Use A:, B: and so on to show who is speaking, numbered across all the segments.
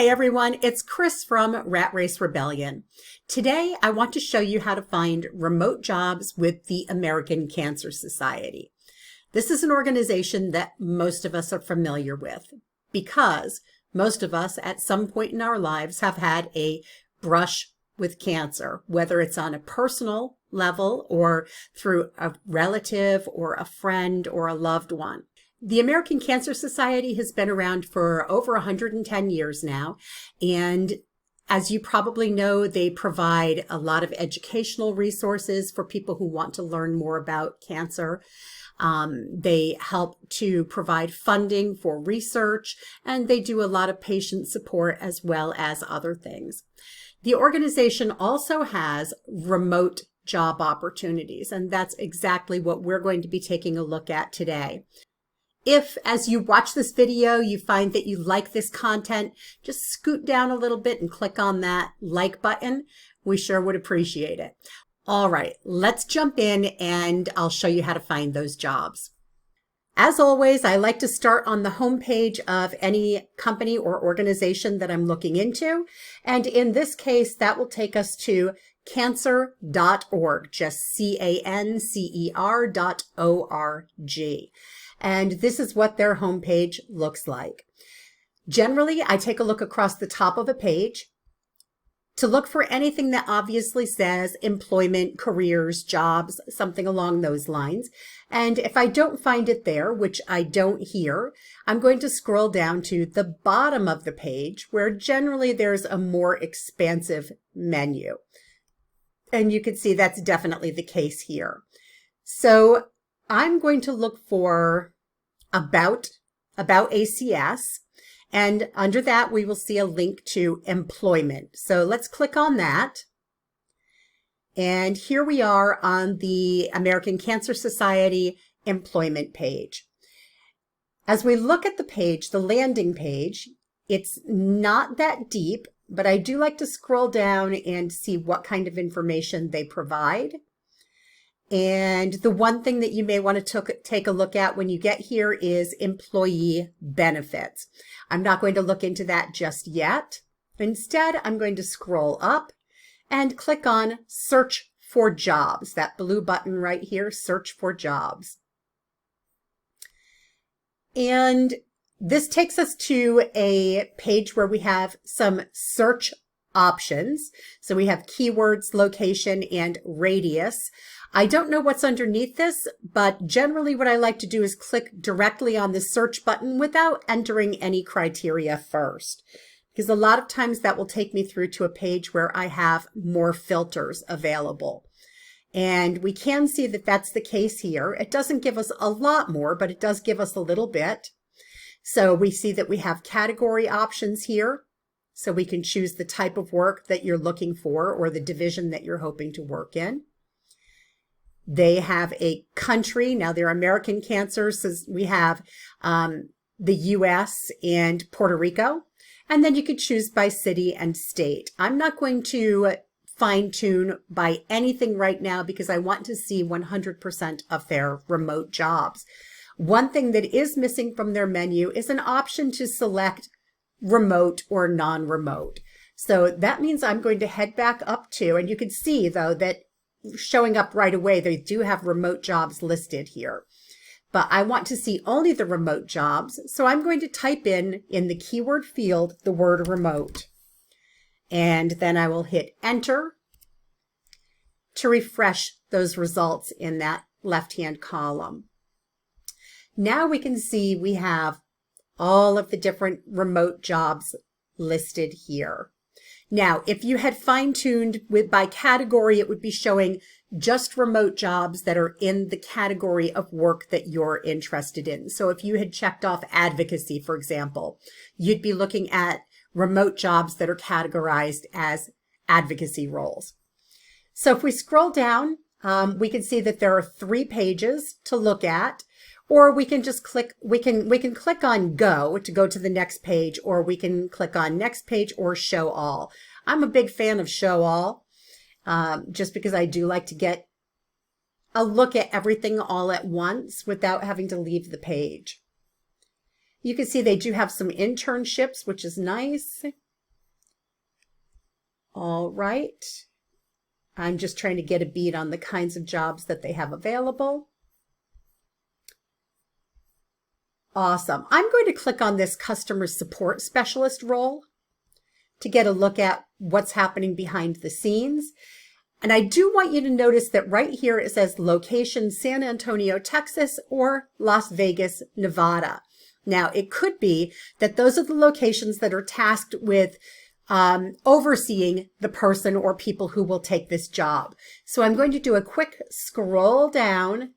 A: Hey everyone, it's Chris from Rat Race Rebellion. Today I want to show you how to find remote jobs with the American Cancer Society. This is an organization that most of us are familiar with because most of us at some point in our lives have had a brush with cancer, whether it's on a personal level or through a relative or a friend or a loved one. The American Cancer Society has been around for over 110 years now, and as you probably know, they provide a lot of educational resources for people who want to learn more about cancer. They help to provide funding for research, and they do a lot of patient support as well as other things. The organization also has remote job opportunities, and that's exactly what we're going to be taking a look at today. If, as you watch this video, you find that you like this content, just scoot down a little bit and click on that like button. We sure would appreciate it. All right, let's jump in and I'll show you how to find those jobs. As always, I like to start on the homepage of any company or organization that I'm looking into. And in this case, that will take us to cancer.org, just cancer.org. And this is what their homepage looks like. Generally, I take a look across the top of a page to look for anything that obviously says employment, careers, jobs, something along those lines. And if I don't find it there, which I don't here, I'm going to scroll down to the bottom of the page where generally there's a more expansive menu. And you can see that's definitely the case here. So I'm going to look for about ACS, and under that we will see a link to employment. So let's click on that. And here we are on the American Cancer Society employment page. As we look at the page, the landing page, it's not that deep, but I do like to scroll down and see what kind of information they provide. And the one thing that you may want to take a look at when you get here is employee benefits. I'm not going to look into that just yet. Instead, I'm going to scroll up and click on Search for Jobs, that blue button right here, Search for Jobs. And this takes us to a page where we have some search options. So we have keywords, location, and radius. I don't know what's underneath this, but generally what I like to do is click directly on the search button without entering any criteria first, because a lot of times that will take me through to a page where I have more filters available. And we can see that that's the case here. It doesn't give us a lot more, but it does give us a little bit. So we see that we have category options here. So we can choose the type of work that you're looking for or the division that you're hoping to work in. They have a country. Now they're American Cancer, so we have the US and Puerto Rico. And then you could choose by city and state. I'm not going to fine tune by anything right now because I want to see 100% of their remote jobs. One thing that is missing from their menu is an option to select remote or non-remote. So that means I'm going to head back up to, and you can see though that showing up right away, they do have remote jobs listed here. But I want to see only the remote jobs, so I'm going to type in the keyword field the word remote. And then I will hit enter to refresh those results in that left-hand column. Now we can see we have all of the different remote jobs listed here. Now, if you had fine-tuned by category, it would be showing just remote jobs that are in the category of work that you're interested in. So if you had checked off advocacy, for example, you'd be looking at remote jobs that are categorized as advocacy roles. So if we scroll down, we can see that there are 3 pages to look at. Or we can just click, we can click on go to go to the next page, or we can click on next page or show all. I'm a big fan of show all, just because I do like to get a look at everything all at once without having to leave the page. You can see they do have some internships, which is nice. All right. I'm just trying to get a beat on the kinds of jobs that they have available. Awesome. I'm going to click on this customer support specialist role to get a look at what's happening behind the scenes. And I do want you to notice that right here it says location San Antonio, Texas, or Las Vegas, Nevada. Now, it could be that those are the locations that are tasked with overseeing the person or people who will take this job. So I'm going to do a quick scroll down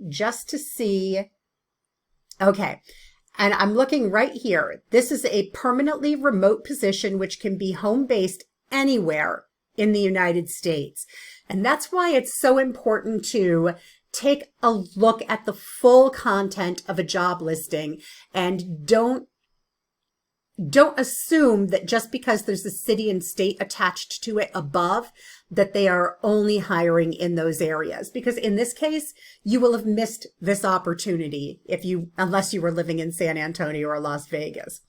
A: just to see. Okay. And I'm looking right here. This is a permanently remote position, which can be home-based anywhere in the United States. And that's why it's so important to take a look at the full content of a job listing and don't assume that just because there's a city and state attached to it above that they are only hiring in those areas. Because in this case, you will have missed this opportunity unless you were living in San Antonio or Las Vegas.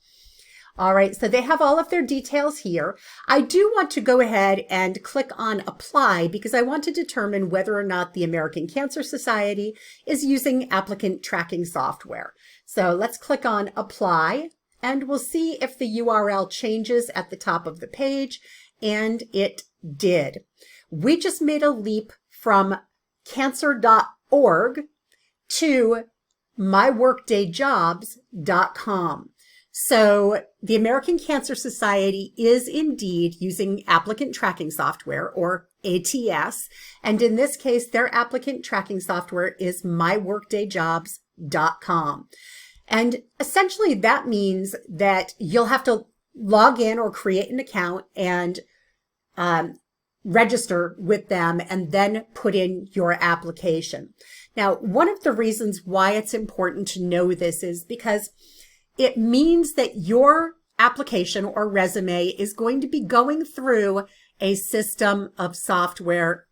A: All right, so they have all of their details here. I do want to go ahead and click on apply because I want to determine whether or not the American Cancer Society is using applicant tracking software. So let's click on apply. And we'll see if the URL changes at the top of the page, and it did. We just made a leap from cancer.org to myworkdayjobs.com. So the American Cancer Society is indeed using applicant tracking software, or ATS, and in this case, their applicant tracking software is myworkdayjobs.com. And essentially that means that you'll have to log in or create an account and register with them and then put in your application. Now, one of the reasons why it's important to know this is because it means that your application or resume is going to be going through a system of software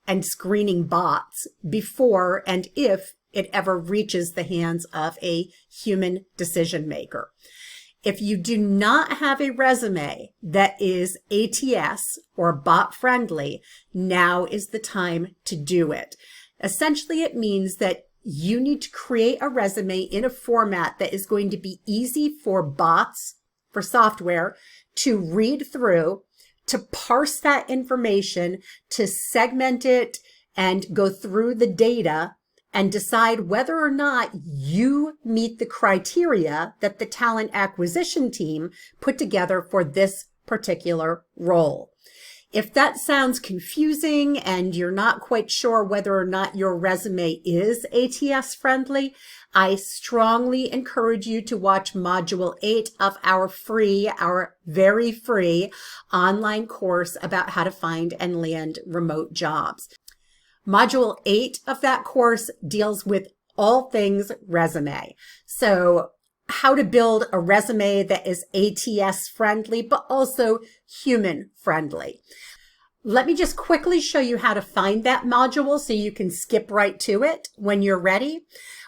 A: and screening bots before and if it ever reaches the hands of a human decision maker. If you do not have a resume that is ATS or bot friendly, now is the time to do it. Essentially, it means that you need to create a resume in a format that is going to be easy for bots, for software, to read through, to parse that information, to segment it and go through the data and decide whether or not you meet the criteria that the talent acquisition team put together for this particular role. If that sounds confusing and you're not quite sure whether or not your resume is ATS friendly, I strongly encourage you to watch Module 8 of our very free online course about how to find and land remote jobs. Module 8 of that course deals with all things resume. So how to build a resume that is ATS friendly, but also human friendly. Let me just quickly show you how to find that module so you can skip right to it when you're ready.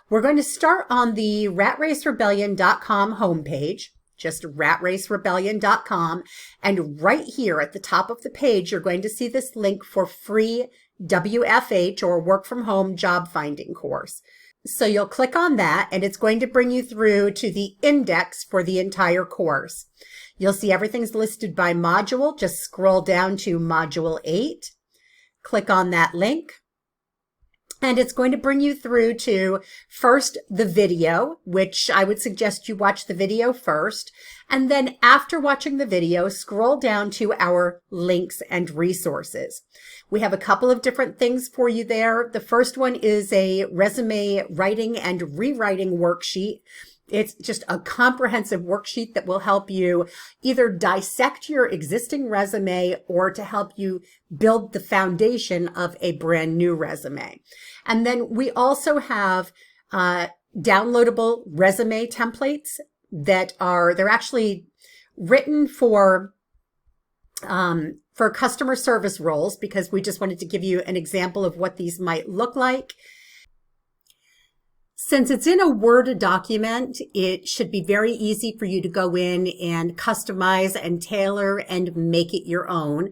A: We're going to start on the ratracerebellion.com homepage, just ratracerebellion.com. And right here at the top of the page, you're going to see this link for free WFH or work from home job finding course. So you'll click on that and it's going to bring you through to the index for the entire course. You'll see everything's listed by module. Just scroll down to module 8, click on that link. And it's going to bring you through to first the video, which I would suggest you watch the video first. And then after watching the video, scroll down to our links and resources. We have a couple of different things for you there. The first one is a resume writing and rewriting worksheet. It's just a comprehensive worksheet that will help you either dissect your existing resume or to help you build the foundation of a brand new resume. And then we also have downloadable resume templates they're actually written for customer service roles because we just wanted to give you an example of what these might look like. Since it's in a Word document, it should be very easy for you to go in and customize and tailor and make it your own.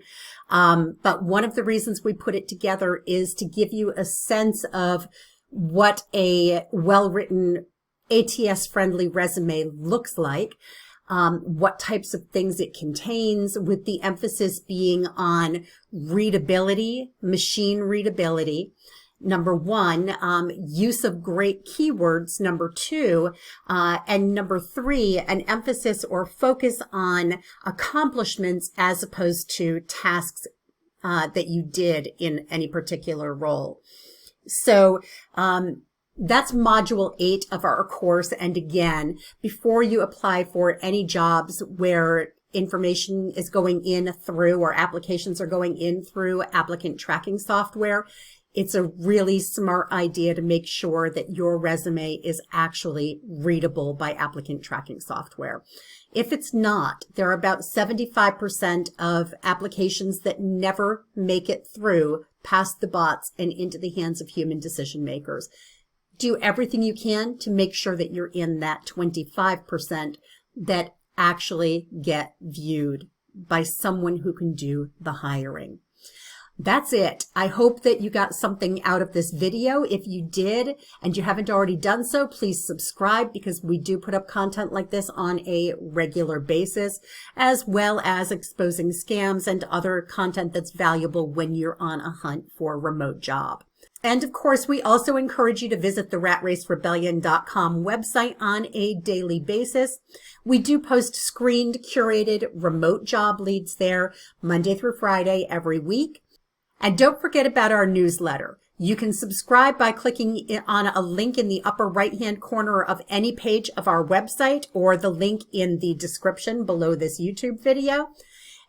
A: But one of the reasons we put it together is to give you a sense of what a well-written ATS-friendly resume looks like, what types of things it contains, with the emphasis being on readability, machine readability. Number one, use of great keywords. Number two, and number three, an emphasis or focus on accomplishments as opposed to tasks that you did in any particular role. So that's module 8 of our course. And again, before you apply for any jobs where information is going in through or applications are going in through applicant tracking software, it's a really smart idea to make sure that your resume is actually readable by applicant tracking software. If it's not, there are about 75% of applications that never make it through past the bots and into the hands of human decision makers. Do everything you can to make sure that you're in that 25% that actually get viewed by someone who can do the hiring. That's it. I hope that you got something out of this video. If you did and you haven't already done so, please subscribe, because we do put up content like this on a regular basis, as well as exposing scams and other content that's valuable when you're on a hunt for a remote job. And of course, we also encourage you to visit the RatRaceRebellion.com website on a daily basis. We do post screened, curated remote job leads there Monday through Friday every week. And don't forget about our newsletter. You can subscribe by clicking on a link in the upper right-hand corner of any page of our website, or the link in the description below this YouTube video.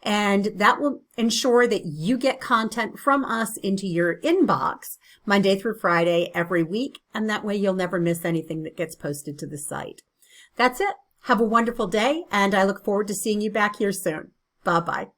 A: And that will ensure that you get content from us into your inbox Monday through Friday every week. And that way you'll never miss anything that gets posted to the site. That's it. Have a wonderful day, and I look forward to seeing you back here soon. Bye-bye.